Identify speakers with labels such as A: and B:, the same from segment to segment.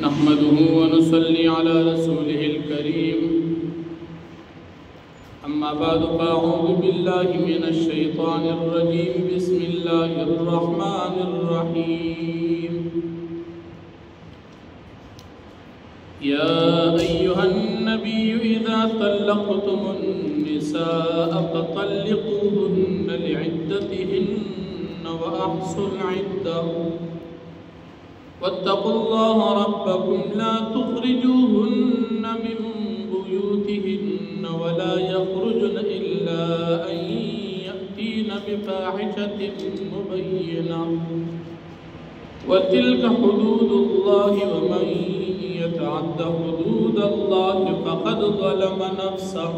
A: نحمده ونصلي على رسوله الكريم أما بعد فأعوذ بالله من الشيطان الرجيم بسم الله الرحمن الرحيم يا أيها النبي إذا طلقتم النساء فطلقوهن لعدتهن وأحصوا العدة واتقوا الله ربكم لا تخرجوهن من بيوتهن ولا يخرجن إلا أن يأتين بفاحشة مبينة وتلك حدود الله ومن يتعد حدود الله فقد ظلم نفسه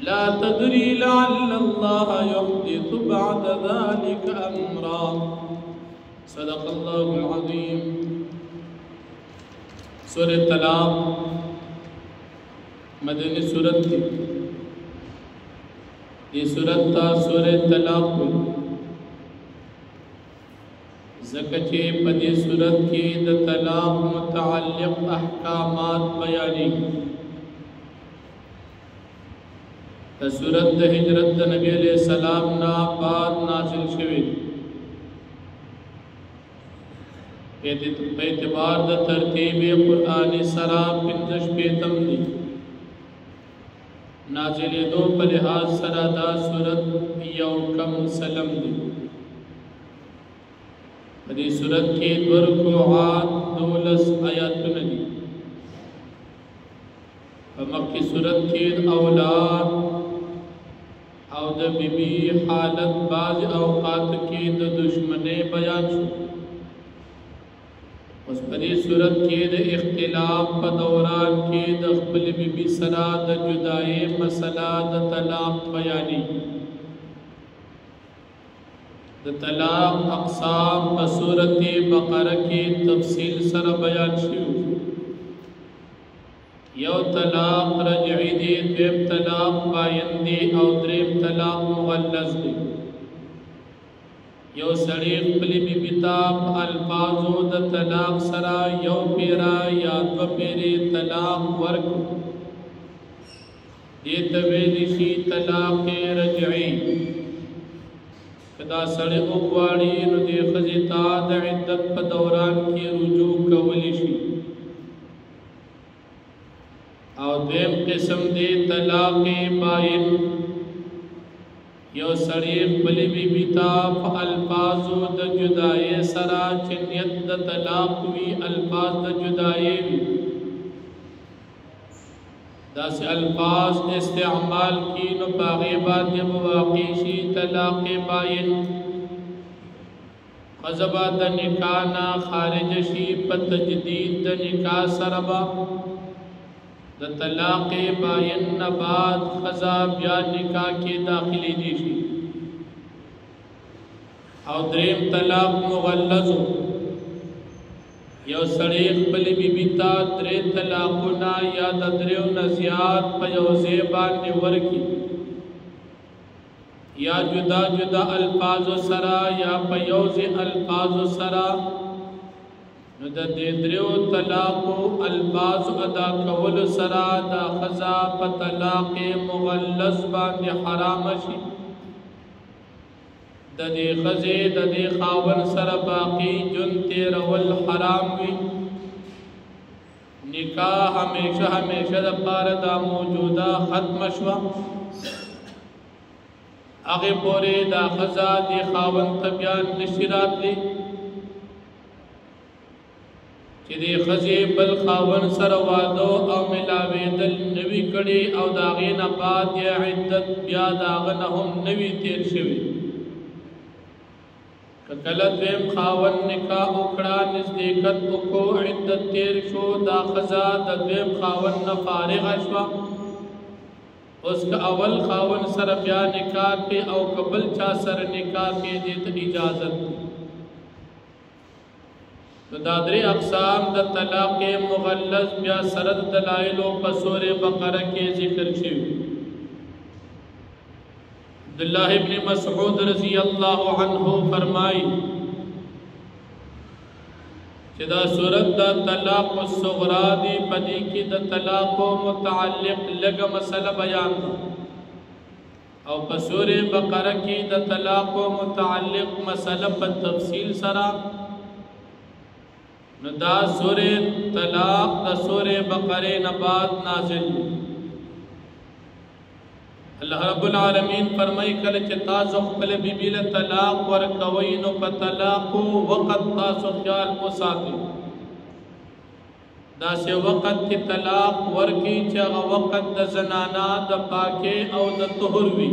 A: لا تدري لعل الله يحدث بعد ذلك أمرا صدق الله العظيم سورة طلاق مدنی سورت تھی یہ سورت تا سورة طلاق ہوئی زکچے پدی سورت کی د طلاق متعلق احکامات بیانی تا سورت د ہجرت د نبی علیہ السلام نا بعد نازل شوی اعتبار د ترتیب قرآن سرا پنځش پیتم دی نازل دو په لحاظ سرا دا صورت یو کم سلم دی په دې صورت کې دو رکوعات 12 آیاتونه دي په مکه صورت کې اولاد او د بیبي حالت باز اوقات کې د دشمنی بیان شو اس پدی صورت کې د اختلاف په دوران کې د خپل بیبي سره د جدای مسله د طلاق بیانې د طلاق اقسام په سورت بقره کې تفصیل سره بیان شوی یو طلاق رجعی دی دویم طلاق باین دی او دریم طلاق مغلظ دی یو سړی خپل بیبي ته الفاظو د طلاق سره یو پیرا یا دو پیری طلاق ورکړو دې ته ویل شي طلاق رجعي کدا سړی وګواړي نو دې ښځې ته د عدت په دوران کې رجوع کولی شي او دویم قسم دی طلاق باین یو سړی خپل بیبي ته په الفاظو د جدای سره چې نیت د طلاق وی الفاظ د جدای وی داسې الفاظ استعمال کی نو پاغي باندې واقع شي طلاق باین قضا د نکاح نه خارج شي په تجدید د نکاح سره د طلاق باین بعد خزا بیا نکاح کې داخلي دي شي او دریم طلاق مغلظ یو سړی خپل بیبي ته درې طلاقونه یا د دریو نه زیات په یو ځای باندې ورکړي یا جدا جدا الفاظ سره یا په یو ځای الفاظ سره نو د دې دریو طلاقو الفاظ ادا کول سره د خزا په طلاق مغلظ باندې حرام شي د دې خزې د دې خاون سره باقی جون تیرول حرام وي نکاح همیشه د پاره دا موجوده ختم شو هغه پورې دا خزا د خاون ته بیان نشي راتلی چې دې خزې بل خاون سره واده او ملاوېدل نوي کړي او دا غینه بعد یا عدت بیا دا غنه هم نوي تیر شوی کله دویم خاون نکاح وکړه نزدېکت وکړو عدت تیر شو دا خزا د دویم خاون نه فارغ شوه اوس که اول خاون سره بیا نکاح کې او قبل چا سره نکاح کې دې ته اجازت تو دا درې اقسام د طلاق مغلظ بیا سره د دلایل په سورې بقره کې ذکر شوی عبداللہ ابن مسعود رضی اللہ عنہ فرمائی چې دا صورت دا طلاق الصغرا دی پدې کې د طلاق متعلق لږه مسله بیان او په سورې بقره کې د طلاق متعلق مسله په تفصیل سره نو دا سورې طلاق د سورې بقره نه بعد نازل الله رب العالمین فرمای کله چې تاسو خپل بیبي له طلاق ورکوي نو په طلاق وقت تاسو خیال وساتئ دا سه وقت کې طلاق ورکی چې هغه وقت د زنانا د پاکه او د طهور وي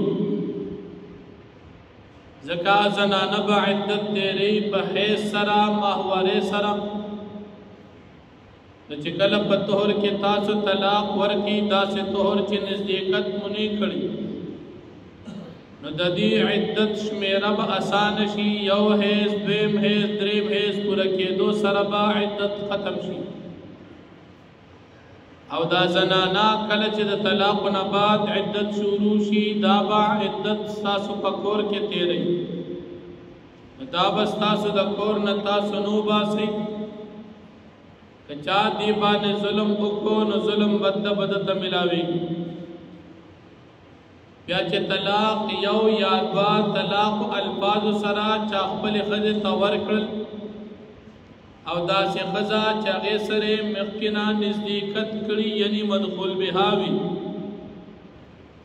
A: زکا زنانا به عدت دیری په حیض سره ماهواره سره چې کله په طهور کې تاسو طلاق ورکی دا سه طهور چې نزدېکت مونږ کړی نو د دې عدت شمیره به آسان شي یو حیض دویم حیض دریم حیض پوره کېدو سره به عدت ختم شي او دا زنانا کله چې د طلاق نه بعد عدت شروع شي دا به عدت تاسو په کور کې تیری دا به تاسو د کور نه تاسو نو باسي کچا دی باندې ظلم وکړو نو ظلم بد ته ملاوي بیا چې طلاق یو یا دوا طلاق الفاظ سره چا خپل خځه تور کړل او دا چې خزا چې هغه سره مخکنا نزدېکت کړي یعنی مدخول بهاوی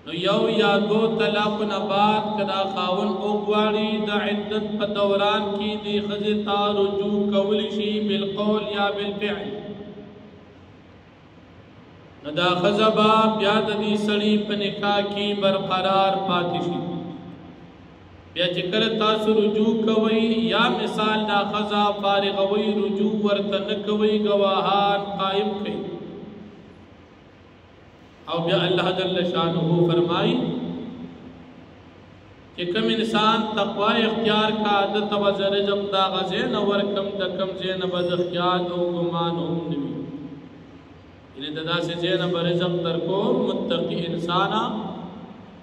A: نو یو یا دو طلاق نه بعد کدا خاون او غواړي د عدت په دوران کې د خزه ته رجوع کول شي بالقول یا بالفعل نو دا خزا بیا د دې سړي په نکاح کې برقرار پاتې شي بیا چې کله تاسو رجوع کوئ یا مثال دا خزا فارغ وي رجوع ورته نه کوي گواهان قائم کړي او بیا الله جل شانه فرمایي چې کوم انسان تقوا اختیار کا عادت او رزق دا غزه نو ورکم د کم زین بد خیال او ګمان هم نوي ان ددا سے زین رزق در کو متقی انسانا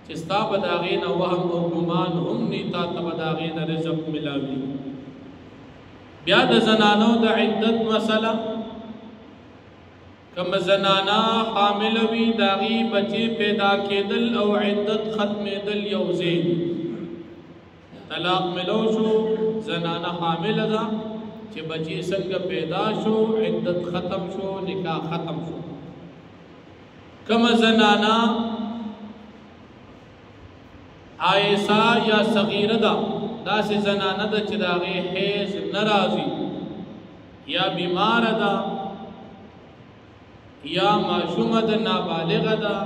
A: چې ستا بداغین وهم او ګمان هم نیتا تبداغین رزق ملاوي بیا د زنانو د عدت مسله کم زنانا حامل وی داغي بچي پیدا کېدل او عدت ختمېدل یو زین طلاق ملو شو زنانا حامل ده چې بچي څنګه پیدا شو عدت ختم شو نکاح ختم شو کم زنانا عائشہ یا صغیره ده دا سه زنانه ده چې داغه حیض ناراضي یا بیمار ده یا معصومه ده نابالغه ده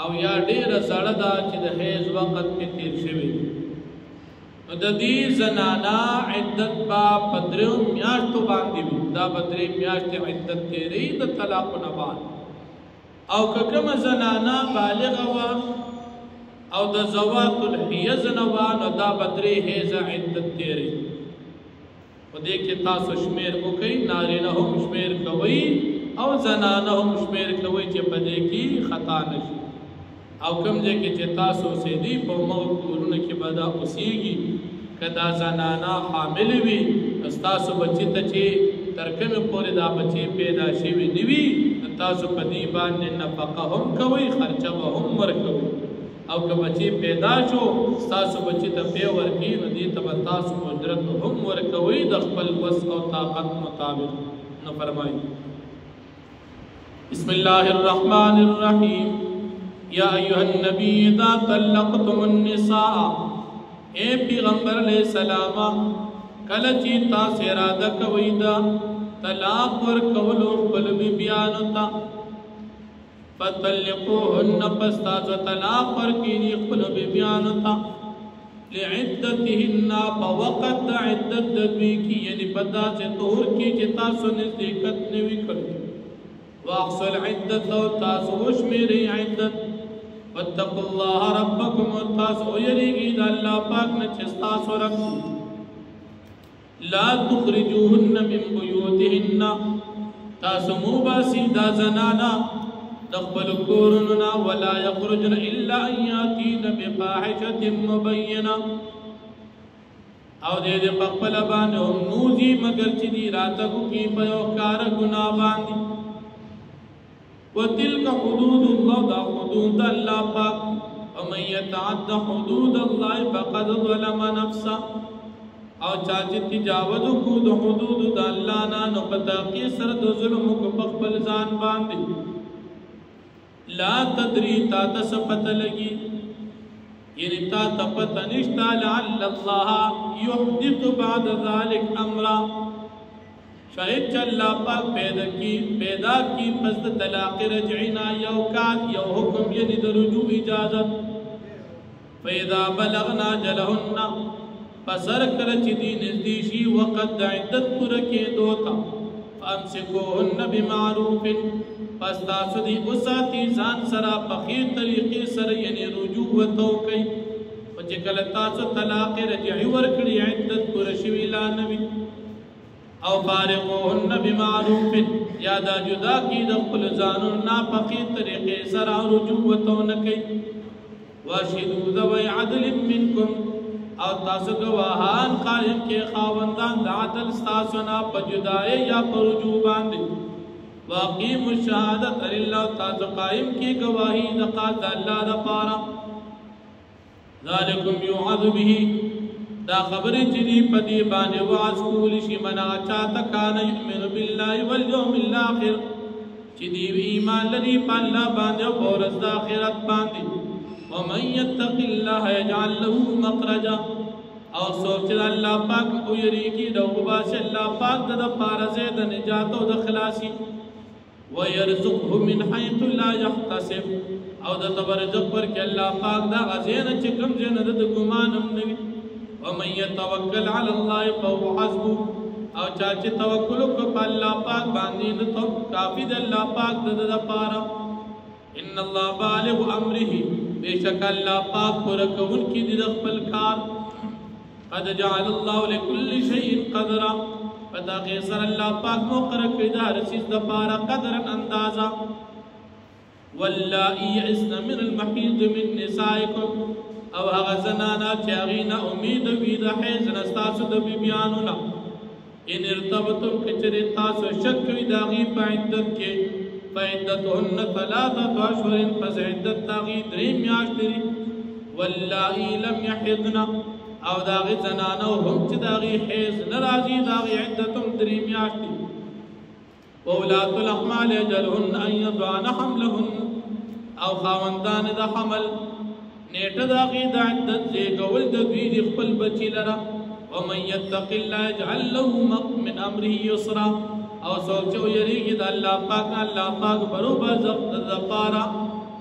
A: او یا ډیره سړه ده چې د حیض وخت کې تیر شوی نو د دې زنانه عدت با پدریو میاشتو باندې دا بدري میاشتې عدت تیری د طلاق نه بعد او کوم زنانه بالغه وا او د زوات الحیض نوان دا بدری حیض عدت تیری و دې کې تاسو شمیر وکي نارینه هم شمیر کوي او زنانه هم شمیر کوي چې په دې کې خطا نشي او کوم ځای کې چې تاسو سیدي په موضوعونه کې بدا اوسېږي کدا زنانه حامل وي تاسو بچی ته چې ترکمه پورې دا بچی پیدا شي نیوي تاسو په دې باندې نفقه هم کوي خرچه هم ورکوي او که بچی پیدا شو تاسو بچی ته په ورکی نو دې ته تاسو قدرت هم ورکوي د خپل وس او طاقت مطابق نو فرمایي بسم الله الرحمن الرحیم یا ایها النبی اذا طلقتم النساء اے پیغمبر علیہ السلام کله چې تاسو اراده کوئ دا طلاق ورکولو خپل بیانو ته فطلقوهن پستازو طلاق ورکینی خپل بیانو ته لعدتهن فوقت عدت دوی کی یعنی پدا سے طهور کی چې تاسو نزدېکت نوي کړی واحصل عدت او تاسو شمیري عدت واتقوا الله ربكم تاسو یریږي د الله پاک نه چې تاسو رب لا تخرجوهن من بيوتهن تاسو مو باسي دا زنانا تقبل كورنا ولا يخرجن إلا أن يأتين بفاحشة مبينة او دې په خپل باندې هم نوځي مگر چې دی راتګو کې په یو کار ګناه باندې وتلك حدود الله دا حدود الله پاک ومن يتعد حدود الله فقد ظلم نفسه او چا چې تجاوز کو د حدود د الله نه نو په تاقي سره د ظلم کو په خپل ځان باندې لا تدري تا تسپت لګي یعنی تا تپت نشتا لعل الله يحدث بعد ذلك امرا شاید چې الله پاک پیدا کی پس د طلاق رجعنا یو کار یو حکم یعنی د رجوع اجازت فاذا بلغنا جلهن پسر کر چې دی نزدې شي وقت عدت پر کې دوتا فامسكوهن بمعروف پس تاسو دی اوساتی ځان سره په خیر طریقې سره یعنی رجوع وتو کوي او چې کله تاسو طلاق رجعي ورکړي عدت پر شوی لا نوي او فارقوهن بمعروف یا دا جدا کی د خپل ځانو نه په خیر طریقې سره رجوع وتو نه کوي واشهدوا ذوي عدل منکم او تاسو گواهان قائم کې خاوندان د عدل تاسو نه په جدای یا په رجوع باندې واقیم الشهادت لله تاسو قائم کې گواہی د قاضي الله د پاره ذالکم یعذ به دا خبرې چې دی په دې باندې واعظ کول شي منا چاته کان یؤمن بالله والیوم الاخر چې دی ایمان لري په الله باندې او ورځ د آخرت باندې ومن يتق الله يجعل له مخرجا او سوچ الله پاک او یریږي د وباس الله پاک د پارزه د نجات او د خلاصي ويرزقه من حيث لا يحتسب او د تبرزق پر کې الله پاک دا غزين چې کوم جن د ګمان هم نوي ومن يتوکل على الله فهو حسبه او چا چې توکل وکړ په الله پاک باندې نو تو کافی د الله پاک د لپاره ان الله بالغ امره بیشک الله پاک پر کون کی د خپل کار قد جعل الله لكل شيء قدرا پتا کې سر الله پاک مقرر کړی د هر چیز د لپاره قدر اندازا واللائي يئسن من المحيض من نسائكم او هغه زنانا چې هغې نه امید وي د حیض نه ستاسو د بیبیانو نه ان ارتبتم کچرې تاسو شک کوئ د هغې په عدت کې فعدتهن ثلاثة اشهر پس عدت د هغې 3 میاشتې دي واللائي لم يحضن او د هغې زنانو هم چې د هغې حیض نه راځي د هغې عدت هم 3 میاشتې وولاة الاحمال اجلهن ان يضعن حملهن او خاوندان د حمل نیټه د هغې د عدت زیږول د دوی د خپل بچي لره ومن يتق الله يجعل له من امره يسرا او څوک چې ویریږي د الله پاک برابر د لپاره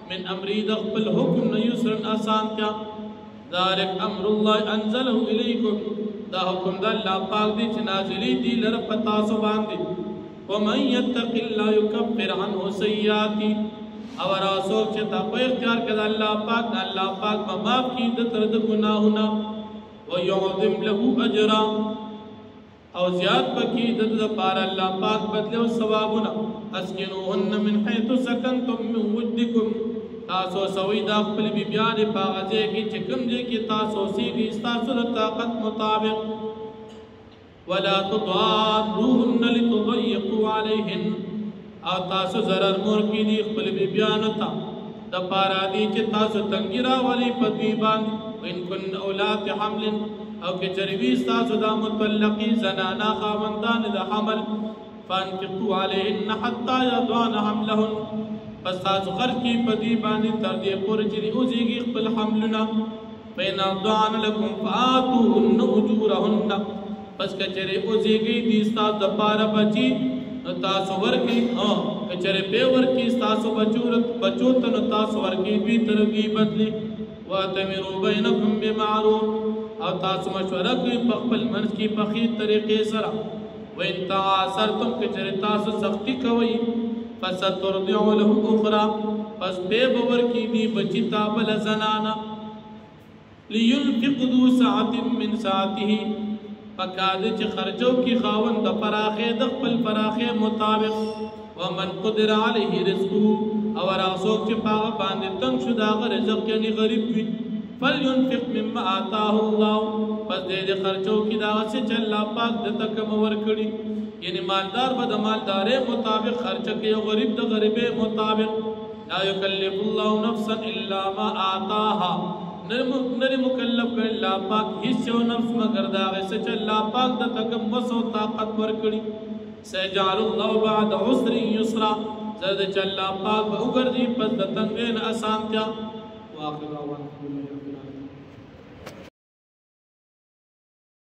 A: من امره د خپل حکم نه یسرا آسانتیا ذلك امر الله انزله اليكم دا حکم د الله پاک دی چې نازلې دي لره په تاسو باندې ومن يتق الله يكفر عنه سيئاته او راسوک چې تا په اختیار کړه الله پاک به معاف کړي د تر د ګناهونه ويعظم له اجرا او زیات پکې د لپاره الله پاک بدله او ثوابونه اسكنوهن من حيث سكنتم من وجدكم تاسو سوي د خپل بیان په غځه کې چې کوم ځای کې تاسو سیږي تاسو د طاقت مطابق ولا تضاروهن لتضيقوا عليهن او تاسو zarar مور کې دي خپل بیان ته د پاره دي چې تاسو تنګرا ولي په دی باندې وان كن اولاد حمل او کې چروي تاسو د متلقي زنانا خاوندان د حمل فانفقوا عليهن حتى يضعن حملهن پس تاسو خرج کې په دی باندې تر دې پورې چې اوسېږي خپل حملونه فإن ضعن لكم فآتوهن أجورهن پس کچره اوسېږي دي تاسو د پاره بچي تاسو ورکی کچره به ورکی تاسو بچو ته تاسو ورکی دوی ترغی بدلی واتمروا بینکم بمعروف او تاسو مشوره کوي په خپل منځ کې په خیر طریقې سره وان تعاصرتم کچره تاسو سختی کوي فسترضع له اخرى پس به ورکی دی بچی تابل زنانا لينفق ذو ساعة من ساعته فکاده چې خرجو کی خاوند د فراخه د خپل فراخه مطابق ومن قدر عليه رزقه او راسوک چې پاغه باندې تنگ شو دا رزق یعنی غریب وي فلينفق مما آتاه الله پس دې خرچو کې دا څه چې الله پاک د تکم ورکړي یعنی مالدار به د مالدارې مطابق خرچه کوي او غریب د غریبې مطابق لا یکلف الله نفسا الا ما اعطاها نری مکلف کړي الله پاک هیڅ یو نفس مگر دا څه چې الله پاک د تکم وسو طاقت ورکړي سيجعل الله بعد عسر يسرا زاد چې الله پاک به وګرځي پس د تنګین اسانتیا واخر